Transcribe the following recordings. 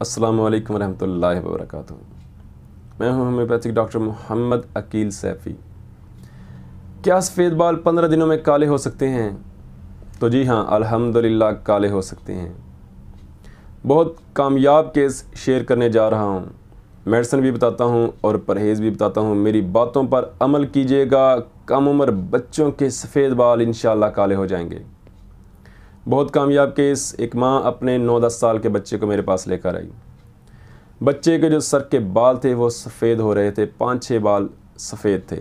अस्सलामु अलैकुम रहमतुल्लाहि व बरकातुहू। मैं हूं होम्योपैथिक डॉक्टर मोहम्मद अकील सैफ़ी। क्या सफ़ेद बाल 15 दिनों में काले हो सकते हैं? तो जी हाँ, अल्हम्दुलिल्लाह काले हो सकते हैं। बहुत कामयाब केस शेयर करने जा रहा हूँ। मेडिसिन भी बताता हूँ और परहेज़ भी बताता हूँ। मेरी बातों पर अमल कीजिएगा, कम उम्र बच्चों के सफ़ेद बाल इंशाअल्लाह काले हो जाएंगे। बहुत कामयाब केस, एक माँ अपने 9-10 साल के बच्चे को मेरे पास लेकर आई। बच्चे के जो सर के बाल थे वो सफ़ेद हो रहे थे, 5-6 बाल सफ़ेद थे।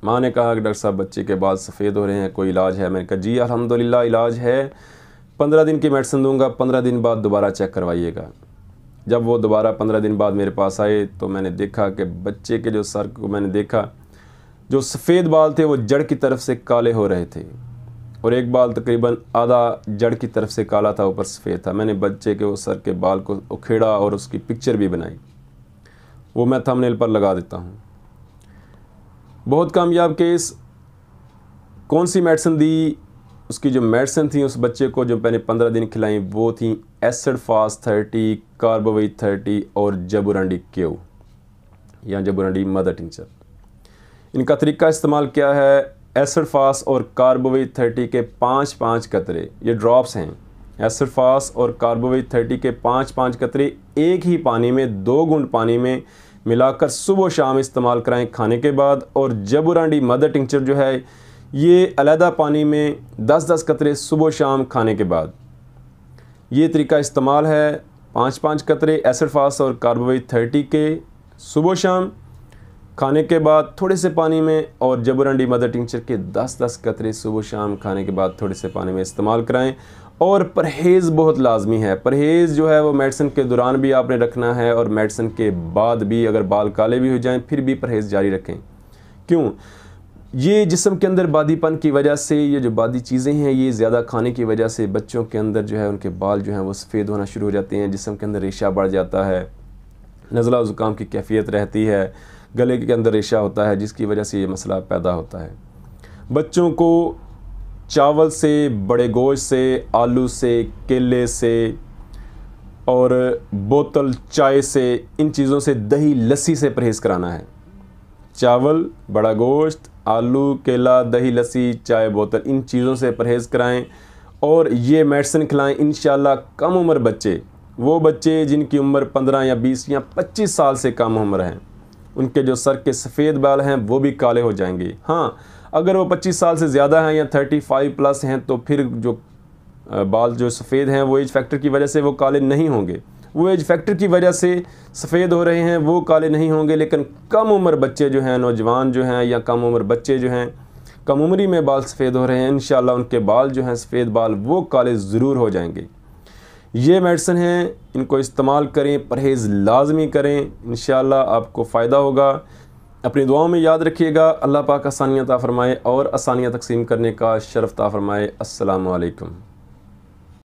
माँ ने कहा कि डॉक्टर साहब बच्चे के बाल सफ़ेद हो रहे हैं, कोई इलाज है? मैंने कहा जी अल्हम्दुलिल्लाह इलाज है, 15 दिन की मेडिसिन दूंगा, 15 दिन बाद दोबारा चेक करवाइएगा। जब वो दोबारा 15 दिन बाद मेरे पास आए तो मैंने देखा कि बच्चे के जो सर को मैंने देखा, जो सफ़ेद बाल थे वो जड़ की तरफ से काले हो रहे थे और एक बाल तकरीबन आधा जड़ की तरफ से काला था, ऊपर सफ़ेद था। मैंने बच्चे के वो सर के बाल को उखेड़ा और उसकी पिक्चर भी बनाई, वो मैं थंबनेल पर लगा देता हूँ। बहुत कामयाब केस। कौन सी मेडिसिन दी? उसकी जो मेडिसिन थी उस बच्चे को जो मैंने 15 दिन खिलाई वो थी एसिड फास्ट 30, कार्बोवेट 30 और जबुरांडी क्यू या जबुरांडी मदर टिंचर। इनका तरीका इस्तेमाल क्या है? एसिड फास्ट और कार्बोवेट 30 के 5-5 कतरे, ये ड्रॉप्स हैं। एसिड फास्ट और कार्बोवेट 30 के 5-5 कतरे एक ही पानी में 2 घूंट पानी में मिलाकर सुबह शाम इस्तेमाल कराएं खाने के बाद। और जबुरांडी मदर टिंचर जो है ये अलहदा पानी में 10-10 कतरे सुबह शाम खाने के बाद। ये तरीका इस्तेमाल है, 5-5 कतरे एसिड फास्ट और कार्बोवेट 30 के सुबह शाम खाने के बाद थोड़े से पानी में, और जबुरांडी मदर टिंचर के 10-10 कतरे सुबह शाम खाने के बाद थोड़े से पानी में इस्तेमाल कराएं। और परहेज़ बहुत लाजमी है। परहेज़ जो है वो मेडिसिन के दौरान भी आपने रखना है और मेडिसिन के बाद भी, अगर बाल काले भी हो जाएं फिर भी परहेज़ जारी रखें। क्यों? ये जिस्म के अंदर बादीपन की वजह से, ये जो बादी चीज़ें हैं ये ज़्यादा खाने की वजह से बच्चों के अंदर जो है उनके बाल जो हैं वो सफ़ेद होना शुरू हो जाते हैं, जिस्म के अंदर रेशा बढ़ जाता है, नज़ला ज़ुकाम की कैफियत रहती है, गले के अंदर रेशा होता है, जिसकी वजह से ये मसला पैदा होता है। बच्चों को चावल से, बड़े गोश्त से, आलू से, केले से और बोतल चाय से, इन चीज़ों से, दही लस्सी से परहेज़ कराना है। चावल, बड़ा गोश्त, आलू, केला, दही लस्सी, चाय बोतल, इन चीज़ों से परहेज़ कराएं और ये मेडिसिन खिलाएं। इंशाअल्लाह कम उम्र बच्चे, वो बच्चे जिनकी उम्र 15 या 20 या 25 साल से कम उम्र हैं, उनके जो सर के सफ़ेद बाल हैं वो भी काले हो जाएंगे। हाँ, अगर वो 25 साल से ज़्यादा हैं या 35 प्लस हैं तो फिर जो बाल जो सफ़ेद हैं वो एज फैक्टर की वजह से वो काले नहीं होंगे। वो एज फैक्टर की वजह से सफ़ेद हो रहे हैं, वो काले नहीं होंगे। लेकिन कम उम्र बच्चे जो हैं, नौजवान जो हैं या कम उम्र बच्चे जो हैं, कम उम्री में बाल सफ़ेद हो रहे हैं, इंशाअल्लाह उनके बाल जो हैं सफ़ेद बाल वो काले ज़रूर हो जाएंगे। ये मेडिसिन हैं, इनको इस्तेमाल करें, परहेज़ लाजमी करें, इंशाअल्लाह आपको फ़ायदा होगा। अपनी दुआओं में याद रखिएगा। अल्लाह पाक आसानियाँ अता फ़रमाए और आसानियाँ तक़सीम करने का शरफ़ अता फ़रमाए। अस्सलामु अलैकुम।